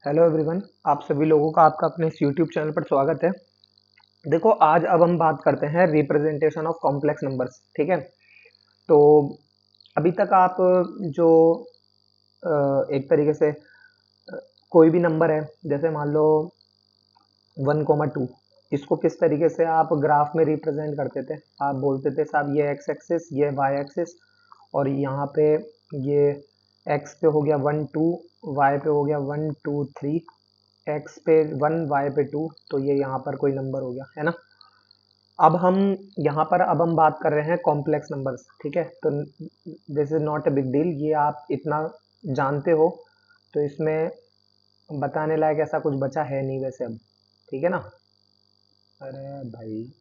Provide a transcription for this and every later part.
Hello everyone. आप सभी लोगों का आपका अपने इस यूट्यूब चैनल पर स्वागत है। देखो, आज अब हम बात करते हैं रिप्रेजेंटेशन ऑफ कॉम्प्लेक्स नंबर्स। ठीक है। तो अभी तक आप जो एक तरीके से कोई भी नंबर है, जैसे मान लो 1,2, इसको किस तरीके से आप ग्राफ में रिप्रेजेंट करते थे। आप बोलते थे साहब ये एक्स एक्सिस, ये वाई एक्सिस, और यहाँ पे ये एक्स पे हो गया 1 2, वाई पे हो गया 1 2 3, एक्स पे 1, वाई पे 2, तो ये यहाँ पर कोई नंबर हो गया है ना। अब हम यहाँ पर अब हम बात कर रहे हैं कॉम्प्लेक्स नंबर्स। ठीक है। तो this is not a big deal, ये आप इतना जानते हो, तो इसमें बताने लायक ऐसा कुछ बचा है नहीं वैसे अब। ठीक है ना। अरे भाई,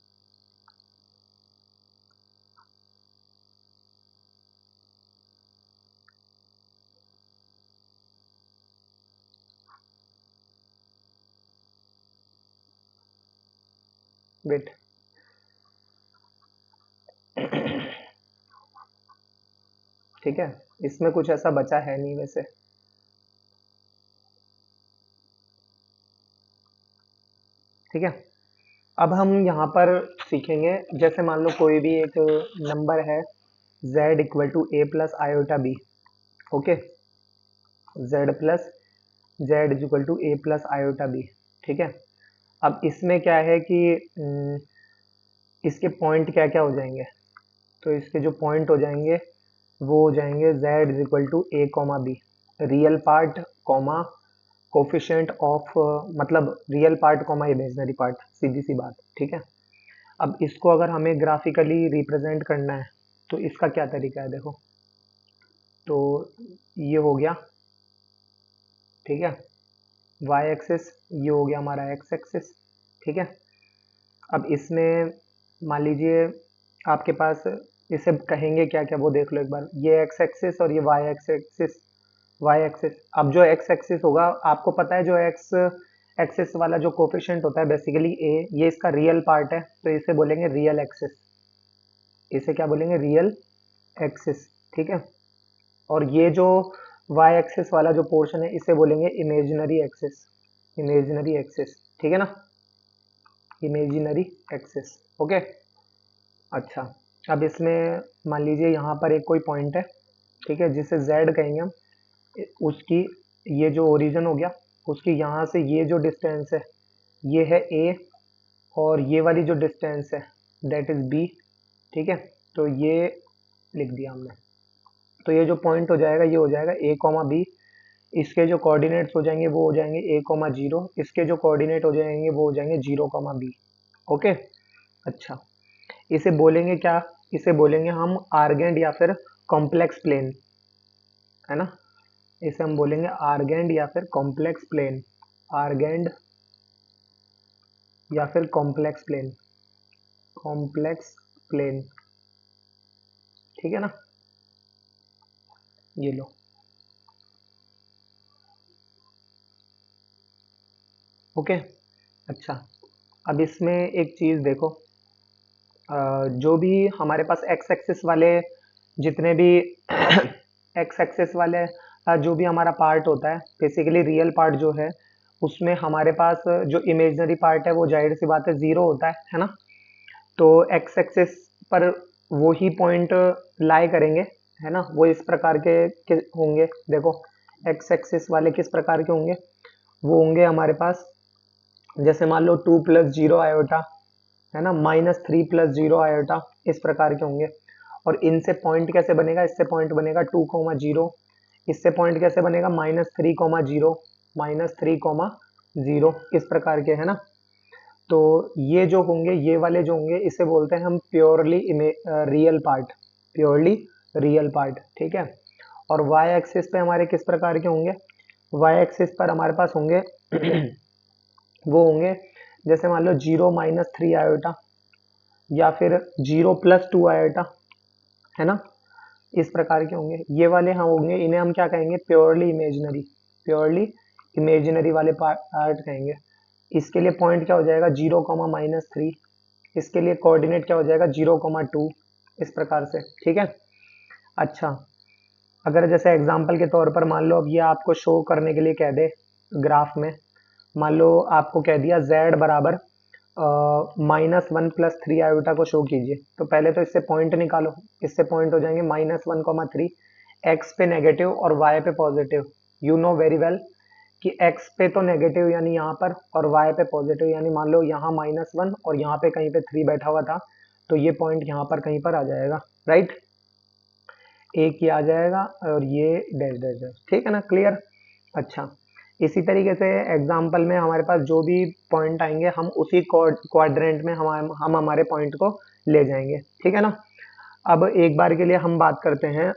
वेट। ठीक है, इसमें कुछ ऐसा बचा है नहीं वैसे। ठीक है। अब हम यहाँ पर सीखेंगे, जैसे मान लो कोई भी एक नंबर है z equal to a plus iota B. Okay. z plus z equal to a plus iota B. ठीक है। अब इसमें क्या है कि इसके पॉइंट क्या क्या हो जाएंगे। तो इसके जो पॉइंट हो जाएंगे वो हो जाएंगे z equal to a comma B, real part comma coefficient of, मतलब real part comma imaginary part, सीधी सी बात। ठीक है। अब इसको अगर हमें ग्राफिकली रिप्रेजेंट करना है तो इसका क्या तरीका है, देखो। तो ये हो गया। ठीक है। y एक्सिस, ये हो गया हमारा x एक्सिस। ठीक है। अब इसमें मान लीजिए आपके पास, इसे कहेंगे क्या क्या वो देख लो एक बार। ये x एक्सिस और ये y एक्सिस। y एक्सिस, अब जो x एक्सिस होगा, आपको पता है जो x एक्सिस वाला जो कोफिशिएंट होता है बेसिकली a, ये इसका रियल पार्ट है, तो इसे बोलेंगे रियल एक्सिस। इसे क्या बोलेंगे, रियल एक्सिस। ठीक है। और ये जो y एक्सिस वाला जो पोर्शन है इसे बोलेंगे इमेजिनरी एक्सिस। Imaginary axis. ठीक है ना। Imaginary axis. ओके। अच्छा। अब इसमें मान लीजिए यहाँ पर एक कोई पॉइंट है, ठीक है, जिसे z कहेंगे हम। उसकी ये जो ओरिजिन हो गया, उसकी यहाँ से ये जो डिस्टेंस है ये है a, और ये वाली जो डिस्टेंस है दैट इज b। ठीक है। तो ये लिख दिया हमने। तो ये जो पॉइंट हो जाएगा ये हो जाएगा a कॉमा बी। इसके जो कोऑर्डिनेट्स हो जाएंगे वो हो जाएंगे a कॉमा जीरो। इसके जो कोऑर्डिनेट हो जाएंगे वो हो जाएंगे 0 कॉमा बी। ओके। अच्छा। इसे बोलेंगे क्या, इसे बोलेंगे हम आर्गेंड या फिर कॉम्प्लेक्स प्लेन, है ना। इसे हम बोलेंगे आर्गेंड या फिर कॉम्प्लेक्स प्लेन। आर्गेंड या फिर कॉम्प्लेक्स प्लेन। Complex plane. ठीक है ना। ये लो। ओके। अच्छा। अब इसमें एक चीज देखो, जो भी हमारे पास एक्स एक्सिस वाले जितने भी एक्स एक्सिस वाले जो भी हमारा पार्ट होता है बेसिकली रियल पार्ट जो है, उसमें हमारे पास जो इमेजिनरी पार्ट है वो जाहिर सी बात है जीरो होता है ना। तो एक्स एक्सिस पर वो ही पॉइंट लाई करेंगे, है ना। वो इस प्रकार के होंगे, देखो। एक्स एक्सिस वाले किस प्रकार के होंगे, वो होंगे हमारे पास, जैसे मान लो 2 + 0 आयोटा, है ना, -3 + 0 आयोटा, इस प्रकार के होंगे। और इनसे पॉइंट कैसे बनेगा, इससे पॉइंट बनेगा 2, 0। इससे पॉइंट कैसे बनेगा, -3, 0, -3, 0, इस प्रकार के, है ना। तो ये जो होंगे, ये वाले जो होंगे, इसे बोलते हैं हम purely real part. Purely real part. ठीक है। और वाई एक्सिस पे हमारे किस प्रकार के होंगे, वाई एक्सिस पर हमारे पास होंगे वो होंगे, जैसे मान लो 0 - 3 आयोटा, या फिर 0 + 2 आयोटा, है ना। इस प्रकार के होंगे ये वाले, हम होंगे, इन्हें हम क्या कहेंगे, प्योरली इमेजिनरी। प्योरली इमेजिनरी वाले पार्ट कहेंगे। इसके लिए पॉइंट क्या हो जाएगा, 0, -3। इसके लिए कोऑर्डिनेट क्या हो जाएगा, 0, 2, इस प्रकार से। ठीक है। अच्छा। अगर जैसे एग्जांपल के तौर पर मान लो अब ये आपको शो करने के लिए कह दे ग्राफ में मान लो आपको कह दिया z बराबर -1 + 3 i को शो कीजिए, तो पहले तो इससे पॉइंट निकालो, इससे पॉइंट हो जाएंगे -1, 3 x पे नेगेटिव और y पे positive. You know very well कि x पे तो नेगेटिव यानी यहाँ पर, और y पे पॉजिटिव यानी मान लो यहाँ -1 और यहाँ पे कहीं पे 3 बैठा हुआ था, तो ये पॉइंट यहाँ पर कहीं पर आ जाएगा, राइट। एक ये आ जाएगा और ये डैश डैश डैश, ठीक है ना, क्लियर। अच्छा, इसी तरीके से एग्जाम्पल में हमारे पास जो भी पॉइंट आएंगे हम उसी क्वाड्रेंट में हम हमारे पॉइंट को ले जाएंगे, ठीक है ना। अब एक बार के लिए हम बात करते हैं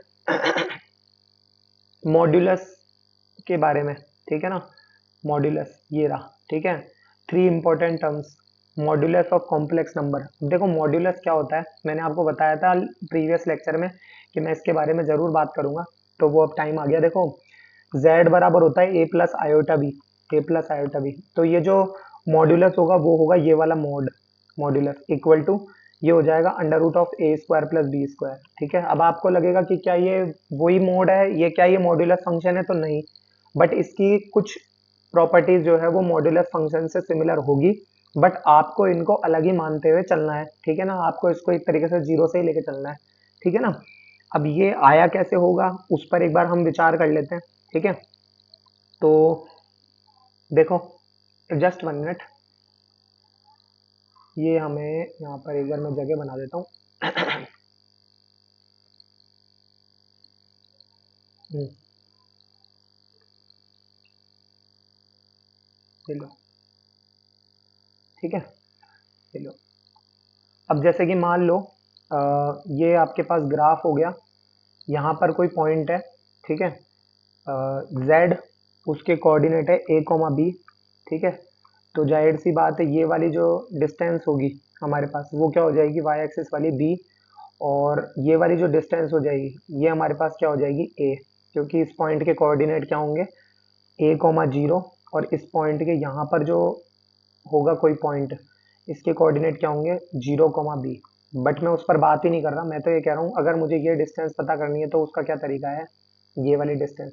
मॉड्यूलस के बारे में, ठीक है ना। मॉड्यूलस ये रहा, ठीक है। 3 important terms, modulus of complex number. देखो मॉड्यूलस क्या होता है, मैंने आपको बताया था प्रीवियस लेक्चर में कि मैं इसके बारे में जरूर बात करूंगा, तो वो अब टाइम आ गया। देखो z बराबर होता है a plus iota B, a plus iota B, तो ये जो मॉड्यूलस होगा वो होगा ये वाला मॉड्यूलस इक्वल टू ये हो जाएगा √a² + b², ठीक है। अब आपको लगेगा कि क्या ये वही मोड है, ये क्या ये मॉड्यूलस फंक्शन है, तो नहीं, बट इसकी कुछ प्रॉपर्टीज जो है वो मॉड्यूलस फंक्शन से सिमिलर होगी, बट आपको इनको अलग ही मानते हुए चलना है, ठीक है ना। आपको इसको एक तरीके से जीरो से ही लेके चलना है, ठीक है ना। अब ये आया कैसे होगा उस पर एक बार हम विचार कर लेते हैं, ठीक है। तो देखो जस्ट 1 मिनट, ये हमें यहाँ पर एक बार मैं जगह बना देता हूँ। ये लो, ठीक है, ये लो। अब जैसे कि मान लो ये आपके पास ग्राफ हो गया, यहाँ पर कोई पॉइंट है, ठीक है, z उसके कोऑर्डिनेट है a, b, ठीक है। तो जाहिर सी बात है ये वाली जो डिस्टेंस होगी हमारे पास वो क्या हो जाएगी, y एक्सिस वाली b, और ये वाली जो डिस्टेंस हो जाएगी ये हमारे पास क्या हो जाएगी a, क्योंकि इस पॉइंट के कोऑर्डिनेट क्या होंगे a, 0, और इस पॉइंट के यहाँ पर जो होगा कोई पॉइंट इसके कोऑर्डिनेट क्या होंगे 0, b। बट मैं उस पर बात ही नहीं कर रहा, मैं तो ये कह रहा हूँ अगर मुझे ये डिस्टेंस पता करनी है तो उसका क्या तरीका है, ये वाली डिस्टेंस।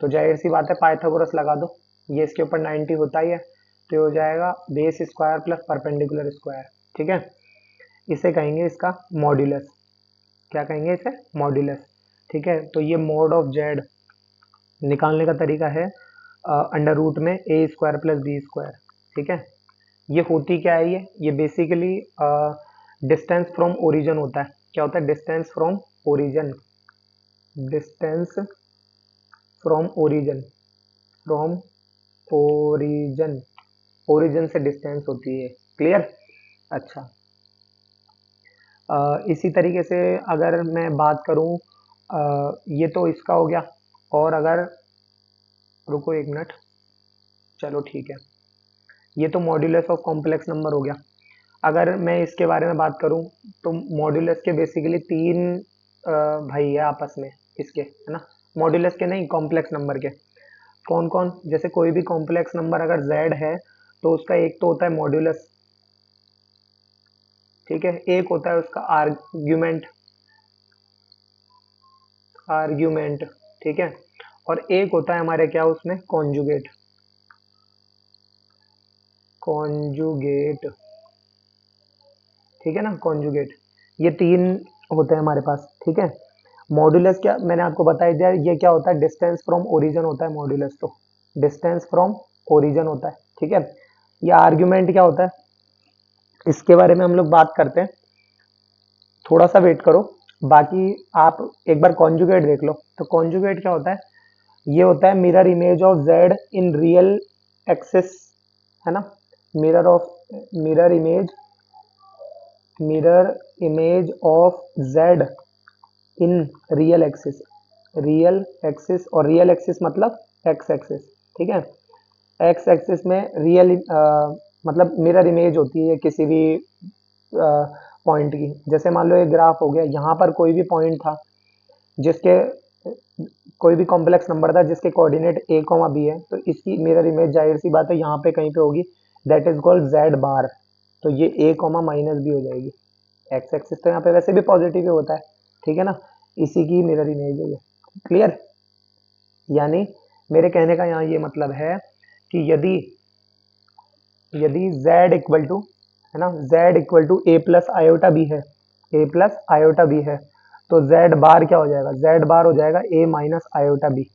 तो जाहिर सी बात है पाइथागोरस लगा दो, ये इसके ऊपर 90 होता ही है, तो ये हो जाएगा base square plus perpendicular square, ठीक है। इसे कहेंगे इसका मॉड्यूलस, क्या कहेंगे इसे, मॉड्यूलस, ठीक है। तो ये मोड ऑफ जेड निकालने का तरीका है अंडर रूट में a² + b², ठीक है। ये होती क्या है, ये बेसिकली डिस्टेंस फ्रॉम ओरिजिन होता है। क्या होता है, distance from origin, distance from origin, from origin, origin से डिस्टेंस होती है, क्लियर। अच्छा, इसी तरीके से अगर मैं बात करूं, ये तो इसका हो गया, और अगर रुको 1 मिनट, चलो ठीक है, ये तो मॉड्यूलस ऑफ कॉम्प्लेक्स नंबर हो गया। अगर मैं इसके बारे में बात करूं तो मॉड्यूलस के बेसिकली 3 भाई है आपस में इसके, है ना। मॉड्यूलस के नहीं, कॉम्प्लेक्स नंबर के। कौन कौन, जैसे कोई भी कॉम्प्लेक्स नंबर अगर z है तो उसका एक तो होता है मॉड्यूलस, ठीक है, एक होता है उसका आर्ग्यूमेंट, आर्ग्यूमेंट, ठीक है, और एक होता है हमारे क्या उसमें कॉन्जुगेट, कॉन्जुगेट, ठीक है ना, कॉन्जुगेट। ये 3 होते हैं हमारे पास, ठीक है। मॉड्यूलस क्या मैंने आपको बता दिया, ये क्या होता है, डिस्टेंस फ्रॉम ओरिजिन होता है मॉड्यूलस, तो डिस्टेंस फ्रॉम ओरिजिन होता है, ठीक है। ये आर्ग्यूमेंट क्या होता है इसके बारे में हम लोग बात करते हैं, थोड़ा सा वेट करो। बाकी आप एक बार कॉन्जुगेट देख लो, तो कॉन्जुगेट क्या होता है, ये होता है mirror image of z in real axis, है ना, mirror image, mirror image of z in real axis, real axis, और रियल एक्सिस मतलब एक्स एक्सिस, ठीक है। एक्स एक्सिस में रियल मतलब मिरर इमेज होती है किसी भी पॉइंट की। जैसे मान लो एक ग्राफ हो गया, यहाँ पर कोई भी पॉइंट था जिसके कोई भी कॉम्प्लेक्स नंबर था जिसके कोऑर्डिनेट a, b है, तो इसकी मिरर इमेज जाहिर सी बात है यहाँ पे कहीं पे होगी, दैट इज कॉल्ड z बार। तो ये a, -b हो जाएगी। एक्स एक्सिस तो यहाँ पे वैसे भी पॉजिटिव ही होता है, ठीक है ना, इसी की मिरर इमेज है ये, क्लियर। यानी मेरे कहने का यहाँ ये मतलब है कि यदि z इक्वल टू, है ना, z equal to a plus iota B है, a प्लस आयोटा बी है, तो z बार क्या हो जाएगा, z बार हो जाएगा a minus iota B,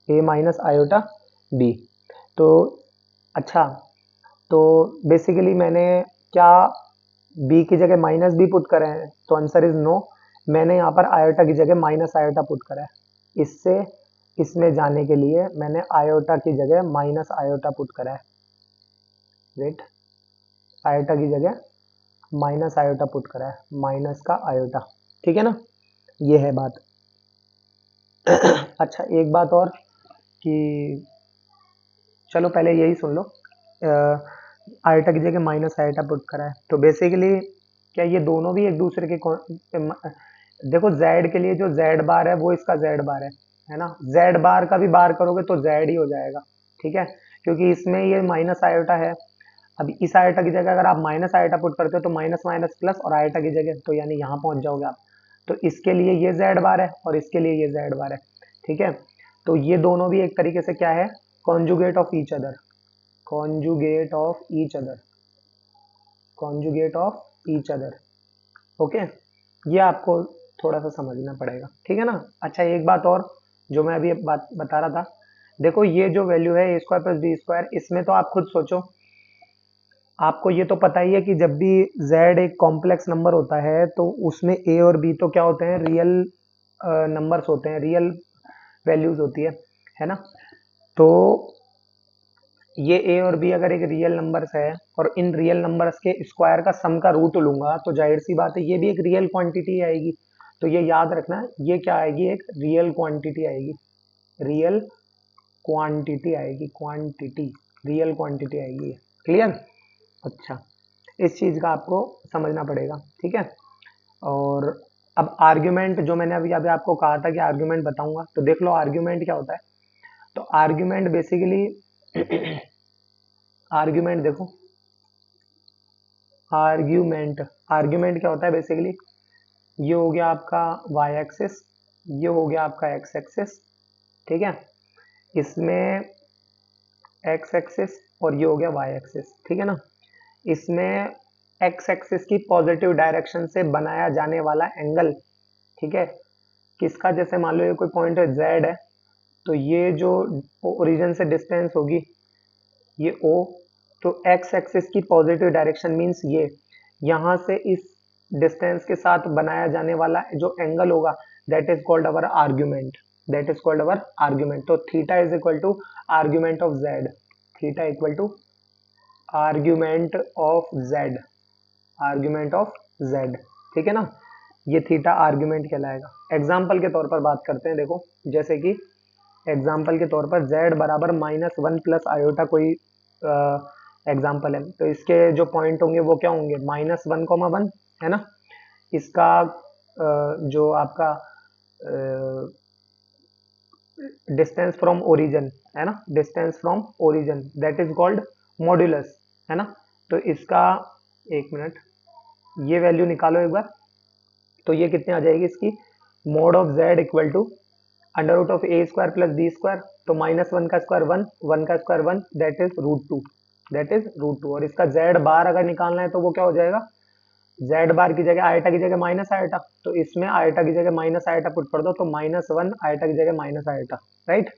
a minus iota B. तो अच्छा, तो बेसिकली मैंने क्या b की जगह माइनस बी पुट करे हैं, तो आंसर इज नो। मैंने यहाँ पर आयोटा की जगह माइनस आयोटा पुट करा है, इससे इसमें जाने के लिए मैंने आयोटा की जगह माइनस आयोटा पुट करा है। वेट, आयोटा की जगह माइनस आयोटा पुट करा है, माइनस का आयोटा, ठीक है ना, ये है बात। अच्छा, एक बात और कि चलो पहले यही सुन लो, आयोटा की जगह माइनस आयोटा पुट करा है, तो बेसिकली क्या ये दोनों भी एक दूसरे के देखो z के लिए जो z बार है वो इसका z बार है ना, z बार का भी बार करोगे तो z ही हो जाएगा, ठीक है, क्योंकि इसमें ये माइनस आयोटा है। अब इस आयोटा की जगह अगर आप माइनस आयोटा पुट करते हो तो माइनस माइनस प्लस और आयोटा की जगह, तो यानी यहाँ पहुंच जाओगे आप। तो इसके लिए ये z बार है और इसके लिए ये z बार है, ठीक है। तो ये दोनों भी एक तरीके से क्या है, conjugate of each other, conjugate of each other, conjugate of each other, okay. ये आपको थोड़ा सा समझना पड़ेगा, ठीक है ना। अच्छा, एक बात और जो मैं अभी बात बता रहा था, देखो ये जो वैल्यू है a square plus B square, इसमें तो आप खुद सोचो, आपको ये तो पता ही है कि जब भी z एक कॉम्प्लेक्स नंबर होता है तो उसमें a और b तो क्या होते हैं, रियल नंबर्स होते हैं, रियल वैल्यूज होती है ना। तो ये a और b अगर एक रियल नंबर्स है और इन रियल नंबर्स के स्क्वायर का सम का रूट लूंगा, तो जाहिर सी बात है ये भी एक रियल क्वांटिटी आएगी। तो ये याद रखना, ये क्या आएगी, एक रियल क्वांटिटी आएगी, रियल क्वांटिटी आएगी, क्वांटिटी, रियल क्वांटिटी आएगी, क्लियर। अच्छा, इस चीज का आपको समझना पड़ेगा, ठीक है। और अब आर्ग्यूमेंट जो मैंने अभी अभी आपको कहा था कि आर्ग्यूमेंट बताऊंगा, तो देख लो आर्ग्यूमेंट क्या होता है। तो आर्ग्यूमेंट बेसिकली आर्ग्यूमेंट देखो, आर्ग्यूमेंट आर्ग्यूमेंट क्या होता है बेसिकली, ये हो गया आपका y एक्सिस, ये हो गया आपका x एक्सिस, ठीक है, इसमें x एक्सिस और ये हो गया y एक्सिस, ठीक है ना। इसमें x एक्सिस की पॉजिटिव डायरेक्शन से बनाया जाने वाला एंगल, ठीक है, किसका, जैसे मान लो ये कोई पॉइंट है z है, तो ये जो ओरिजिन से डिस्टेंस होगी ये O, तो x एक्सिस की पॉजिटिव डायरेक्शन मींस ये यहाँ से इस डिस्टेंस के साथ बनाया जाने वाला जो एंगल होगा, that is called our argument, that is called our argument. तो theta is equal to argument of z, theta equal to argument of z, argument of z, ठीक है ना। ये थीटा आर्ग्यूमेंट कहलाएगा। एग्जाम्पल के तौर पर बात करते हैं, देखो जैसे कि एग्जाम्पल के तौर पर z बराबर -1 प्लस आयोटा कोई एग्जाम्पल है, तो इसके जो पॉइंट होंगे वो क्या होंगे, -1, 1 है ना। इसका जो आपका डिस्टेंस फ्रॉम ओरिजिन है ना, distance from origin that is called modulus, है ना। तो इसका, एक मिनट, ये वैल्यू निकालो एक बार, तो ये कितने आ जाएगी इसकी, mod of z equal to under root of A square plus B square, तो -1 का स्क्वायर 1, 1 का square 1, that is √2, that is √2। और इसका z बार अगर निकालना है तो वो क्या हो जाएगा, z बार की जगह आयटा की जगह माइनस आयटा, तो इसमें आयटा की जगह माइनस आयटा पुट कर दो, तो -1 आयटा की जगह माइनस आयटा, राइट।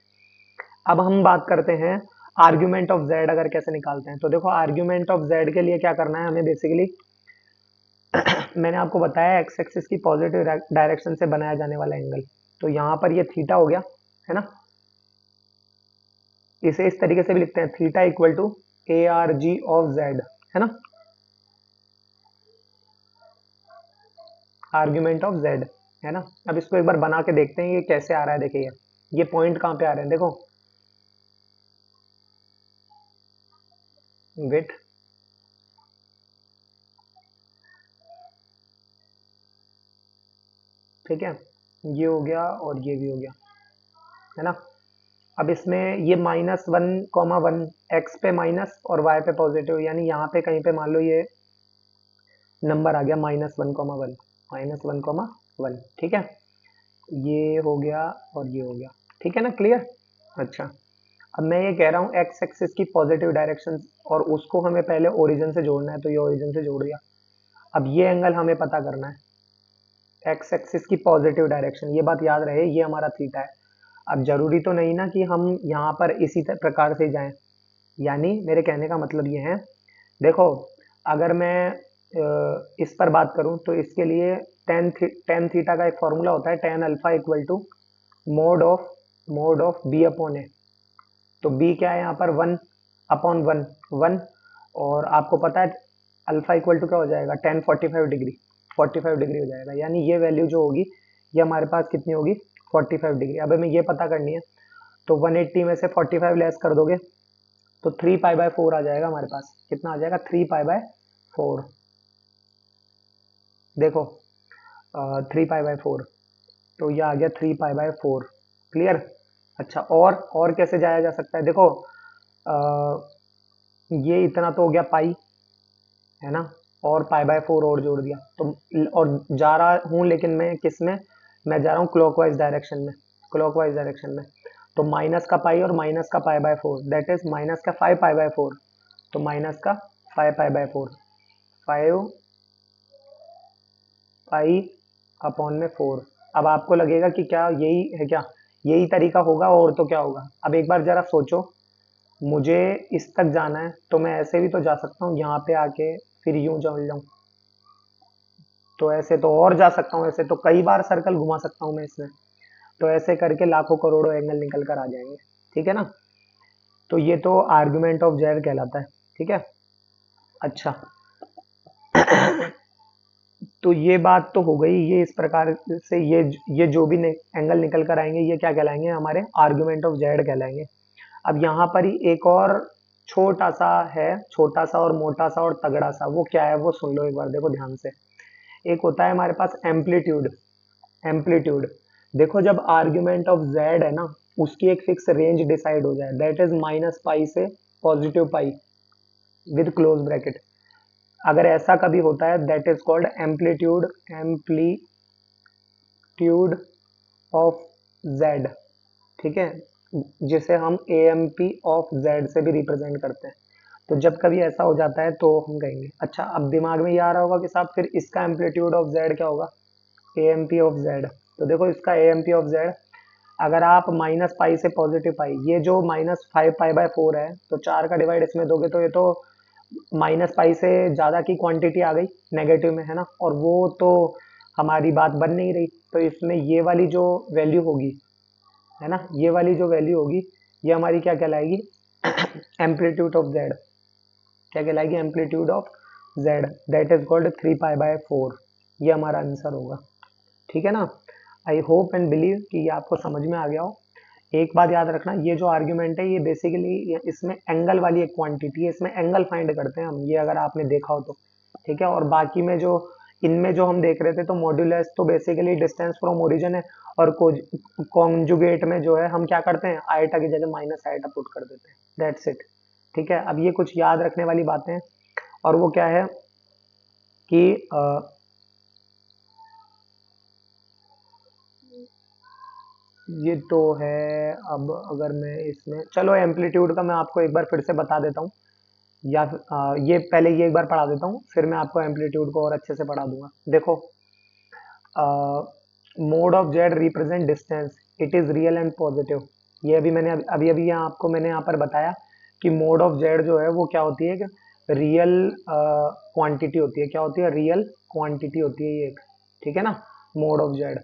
अब हम बात करते हैं आर्ग्यूमेंट ऑफ z अगर कैसे निकालते हैं, तो देखो आर्ग्यूमेंट ऑफ z के लिए क्या करना है हमें बेसिकली, मैंने आपको बताया एक्स एक्सिस की पॉजिटिव डायरेक्शन से बनाया जाने वाला एंगल, तो यहाँ पर ये थीटा हो गया, है ना। इसे इस तरीके से भी लिखते हैं, theta equal to ARG of z, है ना, आर्ग्यूमेंट ऑफ z, है ना। अब इसको एक बार बना के देखते हैं ये कैसे आ रहा है, देखिए ये पॉइंट कहाँ पे आ रहे हैं, देखो वेट, ठीक है, ये हो गया और ये भी हो गया, है ना। अब इसमें ये -1, 1 एक्स पे माइनस और वाई पे पॉजिटिव, यानी यहाँ पे कहीं पे मान लो ये नंबर आ गया -1, 1, -1, 1, ठीक है, ये हो गया और ये हो गया, ठीक है ना, क्लियर। अच्छा, अब मैं ये कह रहा हूँ एक्स एक्सिस की पॉजिटिव डायरेक्शन, और उसको हमें पहले ओरिजिन से जोड़ना है, तो ये ओरिजिन से जोड़ दिया। अब ये एंगल हमें पता करना है, एक्स एक्सिस की पॉजिटिव डायरेक्शन, ये बात याद रहे, ये हमारा थीटा है। अब जरूरी तो नहीं ना कि हम यहाँ पर इसी प्रकार से जाएं, यानी मेरे कहने का मतलब ये है, देखो अगर मैं इस पर बात करूं तो इसके लिए टेन थीटा का एक फॉर्मूला होता है, tan alpha equal to mod of B upon A. तो बी क्या है यहाँ पर, वन अपॉन वन, वन। और आपको पता है अल्फा इक्वल टू क्या हो जाएगा, टेन 45 डिग्री, 45 डिग्री हो जाएगा। यानी ये वैल्यू जो होगी ये हमारे पास कितनी होगी, 45 डिग्री। अब हमें ये पता करनी है, तो 180 में से 45 लेस कर दोगे तो 3 पाई बाय 4 आ जाएगा हमारे पास। कितना आ जाएगा, 3 पाई बाय 4। देखो 3 पाई बाय 4, तो ये आ गया 3 पाई बाय 4। क्लियर। अच्छा, और कैसे जाया जा सकता है, देखो ये इतना तो हो गया पाई, है ना, और पाई बाय 4 और जोड़ दिया तो, और जा रहा हूँ लेकिन मैं किस में, मैं जा रहा हूँ क्लॉकवाइज डायरेक्शन में, क्लॉकवाइज डायरेक्शन में। तो माइनस का पाई और माइनस का pi by 4, that is minus का 5 पाई बाय 4, तो माइनस का 5 पाई बाय 4, 5 पाई/4। अब आपको लगेगा कि क्या यही है, क्या यही तरीका होगा, और तो क्या होगा। अब एक बार जरा सोचो, मुझे इस तक जाना है तो मैं ऐसे भी तो जा सकता हूँ, यहाँ पे आके फिर यूं चल जाऊं, तो ऐसे तो और जा सकता हूँ, ऐसे तो कई बार सर्कल घुमा सकता हूँ मैं इसमें। तो ऐसे करके लाखों करोड़ों एंगल निकल कर आ जाएंगे, ठीक है ना। तो ये तो आर्गुमेंट ऑफ जेड कहलाता है, ठीक है। अच्छा, तो ये बात तो हो गई, ये इस प्रकार से ये जो भी एंगल निकल कर आएंगे ये क्या कहलाएंगे, हमारे आर्गुमेंट ऑफ जेड कहलाएंगे। अब यहाँ पर ही एक और छोटा सा है, छोटा सा और मोटा सा और तगड़ा सा, वो क्या है वो सुन लो एक बार, देखो ध्यान से। एक होता है हमारे पास एम्पलीट्यूड, एम्पलीट्यूड। देखो जब आर्ग्यूमेंट ऑफ जेड है ना, उसकी एक फिक्स रेंज डिसाइड हो जाए, दैट इज -पाई से +पाई विद क्लोज ब्रैकेट, अगर ऐसा कभी होता है, that is called amplitude, amplitude of Z, ठीक है, जिसे हम A M P of Z से भी रिप्रेजेंट करते हैं। तो जब कभी ऐसा हो जाता है तो हम कहेंगे, अच्छा अब दिमाग में ये आ रहा होगा कि साहब फिर इसका एम्पलीट्यूड ऑफ जेड क्या होगा, A M P of Z. तो देखो इसका A M P of Z, अगर आप -पाई से +पाई, ये जो -5 पाई/4 है, तो 4 का डिवाइड इसमें दोगे तो ये तो -पाई से ज़्यादा की क्वांटिटी आ गई नेगेटिव में, है ना, और वो तो हमारी बात बन नहीं रही। तो इसमें ये वाली जो वैल्यू होगी, है ना, ये वाली जो वैल्यू होगी ये हमारी क्या कहलाएगी, एम्पलीट्यूड ऑफ जेड। क्या कहलाएगी, amplitude of Z, that is called 3 पाई/4। ये हमारा आंसर होगा, ठीक है ना। आई होप एंड बिलीव कि ये आपको समझ में आ गया हो। एक बात याद रखना, ये जो आर्ग्यूमेंट है ये बेसिकली इसमें एंगल वाली एक क्वांटिटी है, इसमें एंगल फाइंड करते हैं हम, ये अगर आपने देखा हो तो, ठीक है। और बाकी में जो इनमें जो हम देख रहे थे, तो मॉड्यूलस तो बेसिकली डिस्टेंस फ्रॉम ओरिजिन है, और कॉन्जुगेट में जो है हम क्या करते हैं, आयटा की जगह माइनस आयटा पुट कर देते हैं, दैट्स इट, ठीक है। अब ये कुछ याद रखने वाली बातें हैं, और वो क्या है कि ये तो है। अब अगर मैं इसमें, चलो एम्पलीट्यूड का मैं आपको एक बार फिर से बता देता हूँ, या ये पहले ये एक बार पढ़ा देता हूँ, फिर मैं आपको एम्पलीट्यूड को और अच्छे से पढ़ा दूंगा। देखो mode of Z represent distance, it is real and positive. ये अभी मैंने अभी अभी यहाँ आपको मैंने यहाँ पर बताया कि मोड ऑफ जेड जो है वो क्या होती है, रियल क्वांटिटी होती है। क्या होती है, रियल क्वांटिटी होती है ये एक, ठीक है ना, मोड ऑफ जेड,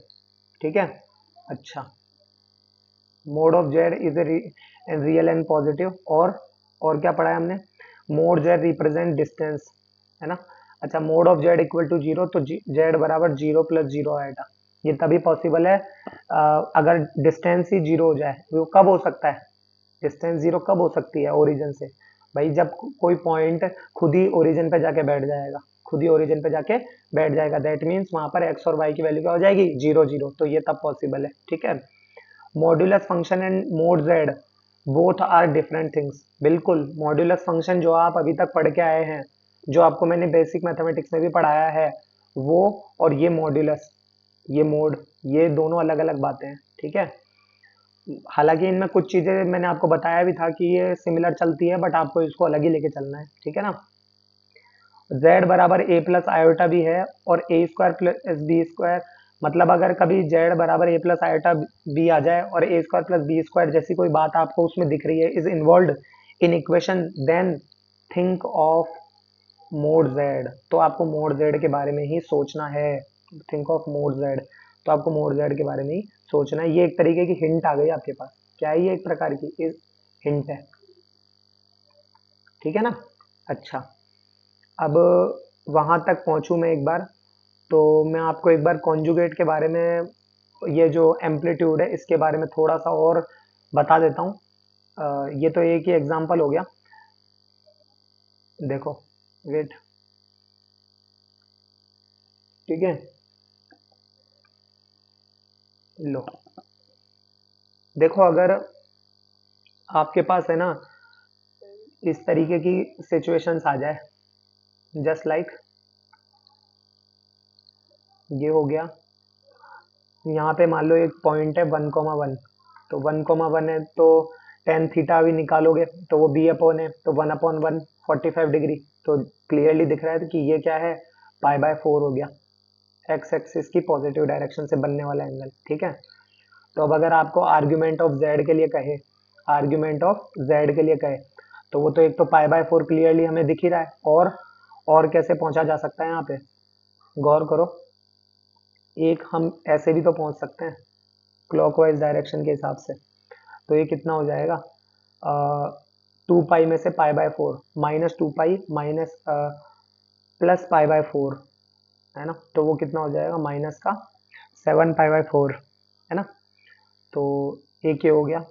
ठीक है। अच्छा, mod of z is a real and positive, और क्या पढ़ा है हमने, मोड जेड रिप्रेजेंट डिस्टेंस, है ना। अच्छा, mod of Z equal to 0, तो जेड बराबर 0 + 0 आएगा। ये तभी पॉसिबल है अगर डिस्टेंस ही 0 हो जाए। वो कब हो सकता है, डिस्टेंस 0 कब हो सकती है ओरिजिन से, भाई जब कोई पॉइंट खुद ही ओरिजिन पे जाके बैठ जाएगा, खुद ही ओरिजिन पे जाके बैठ जाएगा, दैट मीन्स वहां पर एक्स और वाई की वैल्यू क्या हो जाएगी, 0 0, तो ये तब पॉसिबल है, ठीक है। Modulus function and mod Z both are different things. बिल्कुल, मॉड्यूलस फंक्शन जो आप अभी तक पढ़ के आए हैं, जो आपको मैंने बेसिक मैथमेटिक्स में भी पढ़ाया है, वो और ये मॉड्यूलस, ये मोड, ये दोनों अलग अलग बातें हैं, ठीक है। हालांकि इनमें कुछ चीजें मैंने आपको बताया भी था कि ये सिमिलर चलती है, बट आपको इसको अलग ही लेके चलना है, ठीक है ना। z बराबर a प्लस आयोटा भी है और a square plus B square, मतलब अगर कभी z बराबर a प्लस आयोटा बी आ जाए और a square plus B square जैसी कोई बात आपको उसमें दिख रही है is involve in equation, then think of mod z, तो आपको मोड z के बारे में ही सोचना है। थिंक ऑफ मोड z, तो आपको मोड z के बारे में ही सोचना है। ये एक तरीके की हिंट आ गई आपके पास, क्या है ये, एक प्रकार की इस हिंट है, ठीक है ना। अच्छा, अब वहां तक पहुंचूं मैं एक बार, तो मैं आपको एक बार कॉन्जुगेट के बारे में, ये जो एम्पलीट्यूड है इसके बारे में थोड़ा सा और बता देता हूँ। ये तो एक ही एग्जांपल हो गया, देखो, वेट, ठीक है, लो, देखो अगर आपके पास है ना इस तरीके की सिचुएशंस आ जाए, जस्ट लाइक ये हो गया, यहाँ पे मान लो एक पॉइंट है 1,1, तो 1,1 है तो टेन थीटा भी निकालोगे तो वो बी अपॉन है, तो 1/1 45 डिग्री, तो क्लियरली दिख रहा है कि ये क्या है, पाई/4 हो गया, एक्स एक्सिस की पॉजिटिव डायरेक्शन से बनने वाला एंगल, ठीक है। तो अब अगर आपको आर्ग्यूमेंट ऑफ जेड के लिए कहे, आर्ग्यूमेंट ऑफ जेड के लिए कहे, तो वो तो एक तो पाई/4 क्लियरली हमें दिख ही रहा है, और कैसे पहुंचा जा सकता है यहाँ पे, गौर करो, एक हम ऐसे भी तो पहुंच सकते हैं क्लॉकवाइज डायरेक्शन के हिसाब से, तो ये कितना हो जाएगा, 2 पाई में से पाई/4 -2 पाई माइनस प्लस पाई/4, है ना, तो वो कितना हो जाएगा, माइनस का 7 पाई/4, है ना। तो एक ये हो गया,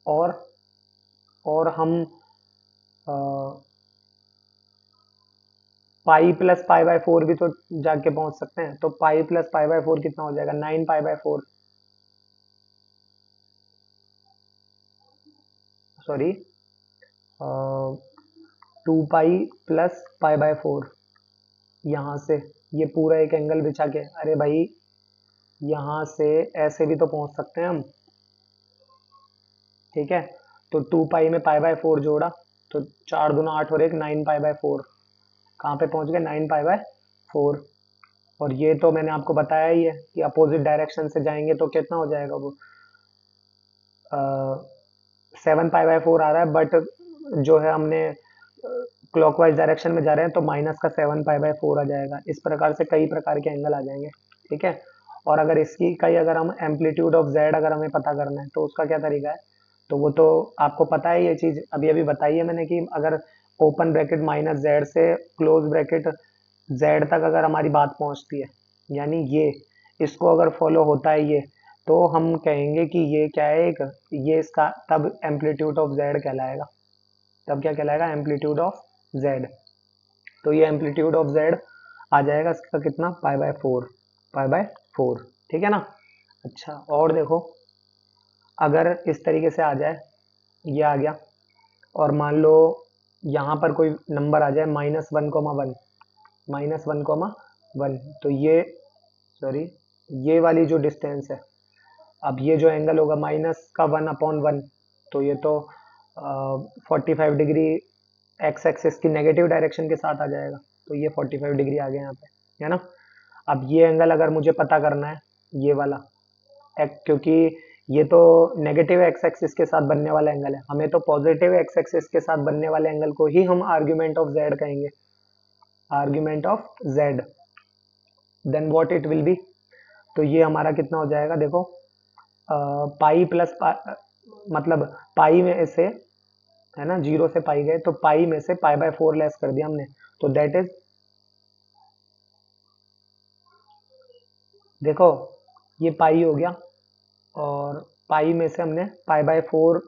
और हम पाई प्लस पाई/4 भी तो जाके पहुंच सकते हैं, तो पाई प्लस पाई/4 कितना हो जाएगा, 9 पाई/4, सॉरी, 2 पाई प्लस पाई/4, यहाँ से ये पूरा एक एंगल बिछा के, अरे भाई यहाँ से ऐसे भी तो पहुंच सकते हैं हम, ठीक है। तो 2 पाई में पाई/4 जोड़ा, तो 4 दूना 8 और 1 9 पाई/4, कहाँ पे पहुंच गए, 9 पाई/4। और ये तो मैंने आपको बताया ही है कि अपोजिट डायरेक्शन से जाएंगे तो कितना हो जाएगा वो, 7 पाई/4 आ रहा है, बट जो है हमने क्लॉकवाइज डायरेक्शन में जा रहे हैं तो माइनस का 7 पाई/4 आ जाएगा। इस प्रकार से कई प्रकार के एंगल आ जाएंगे, ठीक है। और अगर इसकी कई, अगर हम एम्पलीट्यूड ऑफ जेड अगर हमें पता करना है तो उसका क्या तरीका है, तो वो तो आपको पता है, ये चीज अभी अभी बताई है मैंने कि अगर ओपन ब्रैकेट माइनस जेड से क्लोज ब्रैकेट जेड तक अगर हमारी बात पहुंचती है, यानी ये इसको अगर फॉलो होता है ये, तो हम कहेंगे कि ये क्या है, एक ये इसका तब एम्पलीट्यूड ऑफ जेड कहलाएगा, तब क्या कहलाएगा, एम्पलीट्यूड ऑफ जेड। तो ये एम्पलीट्यूड ऑफ जेड आ जाएगा इसका कितना, पाई/4, पाई/4, ठीक है ना। अच्छा, और देखो अगर इस तरीके से आ जाए, ये आ गया, और मान लो यहाँ पर कोई नंबर आ जाए -1,1, -1,1, तो ये, सॉरी, ये वाली जो डिस्टेंस है, अब ये जो एंगल होगा माइनस का 1/1, तो ये तो 45 डिग्री एक्स एक्सिस की नेगेटिव डायरेक्शन के साथ आ जाएगा, तो ये 45 डिग्री आ गया यहाँ पे, है ना। अब ये एंगल अगर मुझे पता करना है, ये वाला क्योंकि ये तो नेगेटिव एक्स एक्सिस के साथ बनने वाला एंगल है, हमें तो पॉजिटिव एक्स एक्सिस के साथ बनने वाले एंगल को ही हम आर्ग्यूमेंट ऑफ जेड कहेंगे, argument of z, then what it will be, तो ये हमारा कितना हो जाएगा, देखो, पाई प्लस मतलब पाई में से, है ना, 0 से पाई गए तो पाई में से पाई/4 लेस कर दिया हमने, तो दैट इज, देखो ये पाई हो गया, और पाई में से हमने पाई/4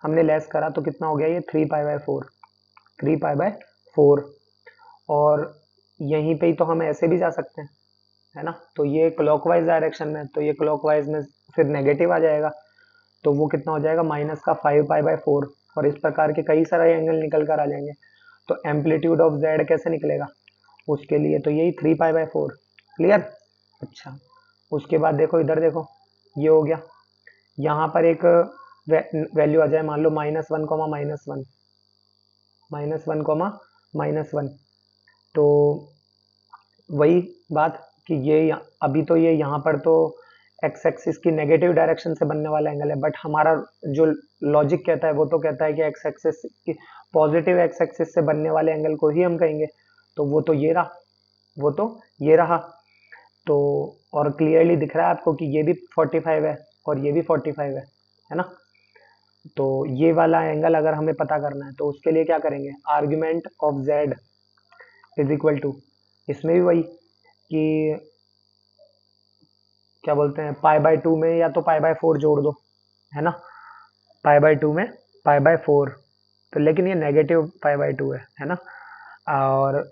हमने लेस करा, तो कितना हो गया ये, 3 पाई/4, 3 पाई/4, और यहीं पे ही तो हम ऐसे भी जा सकते हैं, है ना, तो ये क्लॉकवाइज डायरेक्शन में, तो ये क्लॉकवाइज में फिर नेगेटिव आ जाएगा, तो वो कितना हो जाएगा, माइनस का 5 पाई/4, और इस प्रकार के कई सारे एंगल निकल कर आ जाएंगे। तो एम्पलीट्यूड ऑफ जेड कैसे निकलेगा, उसके लिए तो यही 3 पाई/4, क्लियर। अच्छा, उसके बाद देखो इधर देखो, ये हो गया। यहाँ पर एक वैल्यू आ जाए, मान लो -1, -1, -1, तो वही बात कि अभी तो ये यहाँ पर तो एक्स एक्सिस की नेगेटिव डायरेक्शन से बनने वाला एंगल है, बट हमारा जो लॉजिक कहता है वो तो कहता है कि एक्स एक्सिस की पॉजिटिव एक्स एक्सिस से बनने वाले एंगल को ही हम कहेंगे। तो वो तो ये रहा, वो तो ये रहा। तो और क्लियरली दिख रहा है आपको कि ये भी 45 है और ये भी 45 है ना। तो ये वाला एंगल अगर हमें पता करना है तो उसके लिए क्या करेंगे, argument of z is equal to, इसमें भी वही कि क्या बोलते हैं, π/2 में या तो π/4 जोड़ दो, है ना, π/2 में π/4, तो लेकिन ये नेगेटिव π/2 है ना। और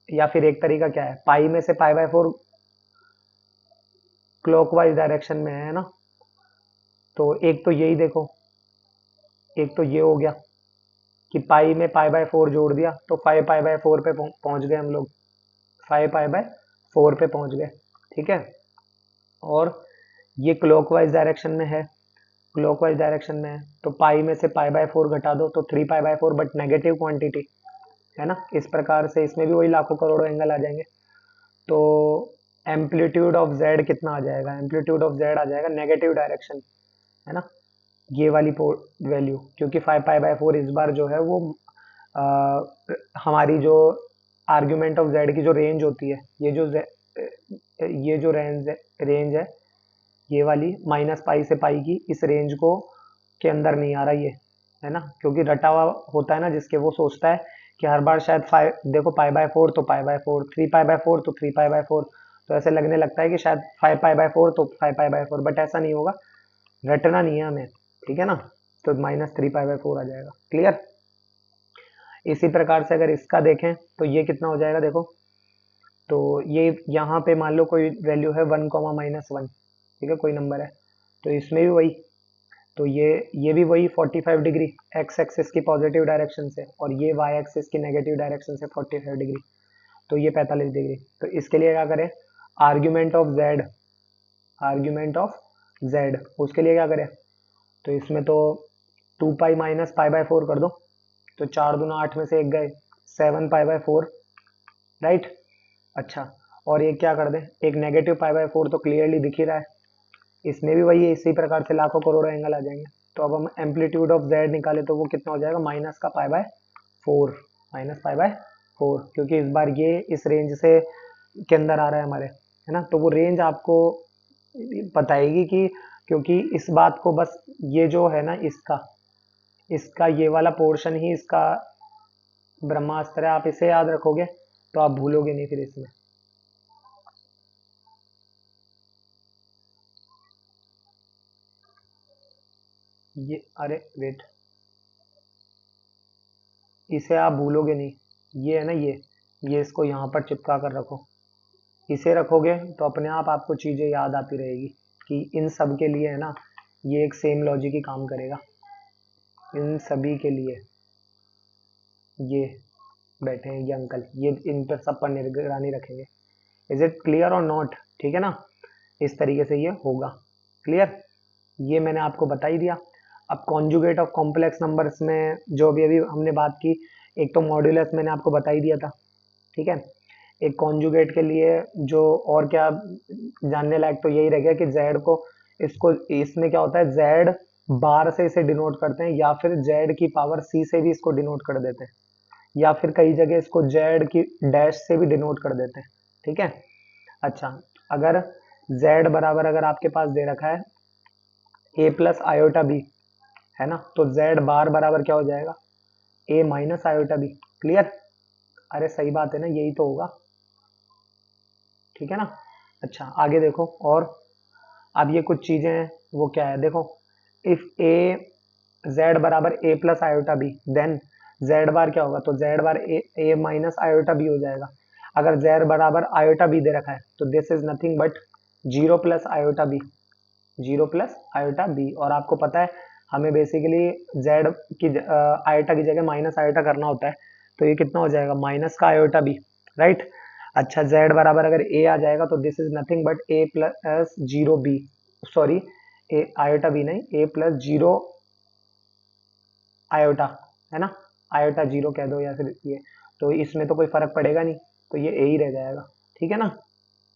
या फिर एक तरीका क्या है, पाई में से π/4 क्लॉकवाइज डायरेक्शन में है ना, तो एक तो यही देखो, एक तो ये हो गया कि पाई में π/4 जोड़ दिया तो 5π/4 पे पहुंच गए हम लोग, 5π/4 पे पहुंच गए, ठीक है। और ये क्लॉकवाइज डायरेक्शन में है, क्लॉकवाइज डायरेक्शन में है, तो पाई में से π/4 घटा दो तो 3π/4, बट नेगेटिव क्वांटिटी है ना। इस प्रकार से इसमें भी वही लाखों करोड़ों एंगल आ जाएंगे। तो एम्पलीट्यूड ऑफ जेड कितना आ जाएगा, एम्पलीट्यूड ऑफ जेड आ जाएगा नेगेटिव डायरेक्शन, है ना, ये वाली वैल्यू, क्योंकि 5π/4 इस बार जो है वो आ, हमारी जो आर्ग्यूमेंट ऑफ जेड की जो रेंज होती है, ये जो रेंज है ये वाली -π से पाई की, इस रेंज को के अंदर नहीं आ रहा ये, है ना, क्योंकि रटा हुआ होता है ना जिसके, वो सोचता है कि हर बार शायद 5 देखो π/4 तो π/4, 3π/4 तो 3π/4, तो ऐसे लगने लगता है कि शायद 5π/4 तो 5π/4, बट ऐसा नहीं होगा, रटना नहीं है हमें, ठीक है ना। तो -3π/4 आ जाएगा, क्लियर। इसी प्रकार से अगर इसका देखें तो ये कितना हो जाएगा देखो, तो ये यहाँ पे मान लो कोई वैल्यू है 1, -1, ठीक है, कोई नंबर है, तो इसमें भी वही, तो ये भी वही 45 डिग्री एक्स एक्सिस की पॉजिटिव डायरेक्शन से, और ये वाई एक्सिस की नेगेटिव डायरेक्शन से 45 डिग्री, तो ये 45 डिग्री। तो इसके लिए क्या करें, argument of Z, argument of Z, उसके लिए क्या करें, तो इसमें तो 2π - π/4 कर दो, तो 4 दूना 8 में से एक गए, 7π/4, राइट। अच्छा, और ये क्या कर दें, एक नेगेटिव π/4 तो क्लियरली दिख ही रहा है, इसमें भी वही है, इसी प्रकार से लाखों करोड़ों एंगल आ जाएंगे। तो अब हम एम्पलीट्यूड ऑफ जेड निकाले तो वो कितना हो जाएगा, माइनस का π/4, -π/4, क्योंकि इस बार ये इस रेंज से के अंदर आ रहा है हमारे, है ना। तो वो रेंज आपको बताएगी कि, क्योंकि इस बात को बस, ये जो है ना इसका इसका ये वाला पोर्शन ही इसका ब्रह्मास्त्र है, आप इसे याद रखोगे तो आप भूलोगे नहीं फिर इसमें। ये अरे वेट, इसे आप भूलोगे नहीं, ये है ना, ये इसको यहाँ पर चिपका कर रखो, इसे रखोगे तो अपने आप आपको चीजें याद आती रहेगी कि इन सब के लिए है ना, ये एक सेम लॉजिक ही काम करेगा, इन सभी के लिए ये बैठे हैं ये अंकल, ये इन पर सब पर निगरानी रखेंगे। इज इट क्लियर और नॉट, ठीक है ना, इस तरीके से ये होगा, क्लियर। ये मैंने आपको बता ही दिया। अब कॉन्जुगेट ऑफ कॉम्प्लेक्स नंबर्स में जो भी अभी हमने बात की, एक तो मॉड्यूलस मैंने आपको बता ही दिया था, ठीक है। एक कॉन्जुगेट के लिए जो और क्या जानने लायक, तो यही रह गया कि जेड को, इसको, इसमें क्या होता है, जेड बार से इसे डिनोट करते हैं, या फिर जेड की पावर सी से भी इसको डिनोट कर देते हैं, या फिर कई जगह इसको जेड की डैश से भी डिनोट कर देते हैं, ठीक है। अच्छा, अगर जेड बराबर अगर आपके पास दे रखा है a+i/b, है ना, तो जेड बार बराबर क्या हो जाएगा, a-i/b, क्लियर। अरे सही बात है ना, यही तो होगा, ठीक है ना। अच्छा, आगे देखो, और अब ये कुछ चीजें हैं, वो क्या है देखो, इफ a z बराबर a+i/b, देन z बार क्या होगा, तो z बार a-i/b हो जाएगा। अगर z बराबर i/b दे रखा है तो this is nothing but 0+i/b, 0+i/b, और आपको पता है हमें बेसिकली z की आयोटा की जगह माइनस आयोटा करना होता है, तो ये कितना हो जाएगा, माइनस का i/b, राइट। अच्छा, z बराबर अगर a आ जाएगा तो this is nothing but a+0b, sorry, a iota b नहीं, ए प्लस जीरो आयोटा, है ना, आयोटा जीरो कह दो या फिर ये, तो इसमें तो कोई फर्क पड़ेगा नहीं, तो ये ए ही रह जाएगा। ठीक है ना,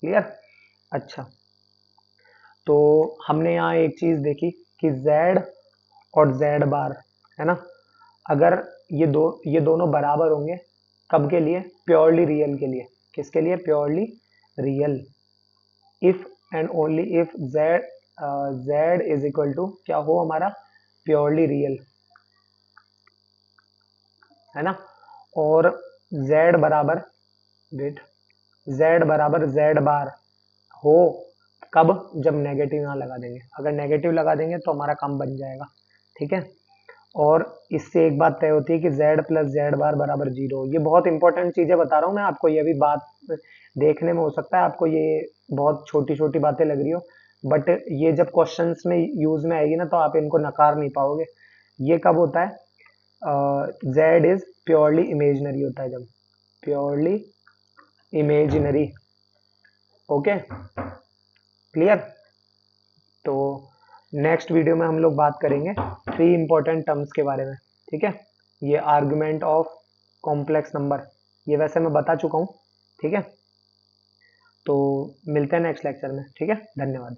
क्लियर। अच्छा, तो हमने यहाँ एक चीज देखी कि z और z बार, है ना, अगर ये दोनों बराबर होंगे, कब के लिए, प्योरली रियल के लिए। किसके लिए, purely real. If and only if z is equal to क्या हो हमारा, प्योरली रियल, है ना। और z बराबर, वेट, z बराबर z बार हो, कब, जब नेगेटिव यहाँ लगा देंगे। अगर नेगेटिव लगा देंगे तो हमारा काम बन जाएगा। ठीक है, और इससे एक बात तय होती है कि z प्लस जेड बार बराबर जीरो। ये बहुत इंपॉर्टेंट चीजें बता रहा हूँ मैं आपको, ये भी बात देखने में हो सकता है आपको ये बहुत छोटी छोटी बातें लग रही हो, बट ये जब क्वेश्चंस में यूज में आएगी ना तो आप इनको नकार नहीं पाओगे। ये कब होता है, z इज प्योरली इमेजिनरी होता है, जब प्योरली इमेजिनरी। Okay, clear. तो नेक्स्ट वीडियो में हम लोग बात करेंगे थ्री इंपॉर्टेंट टर्म्स के बारे में। ठीक है, ये आर्गुमेंट ऑफ कॉम्प्लेक्स नंबर, ये वैसे मैं बता चुका हूँ। ठीक है, तो मिलते हैं नेक्स्ट लेक्चर में। ठीक है, धन्यवाद।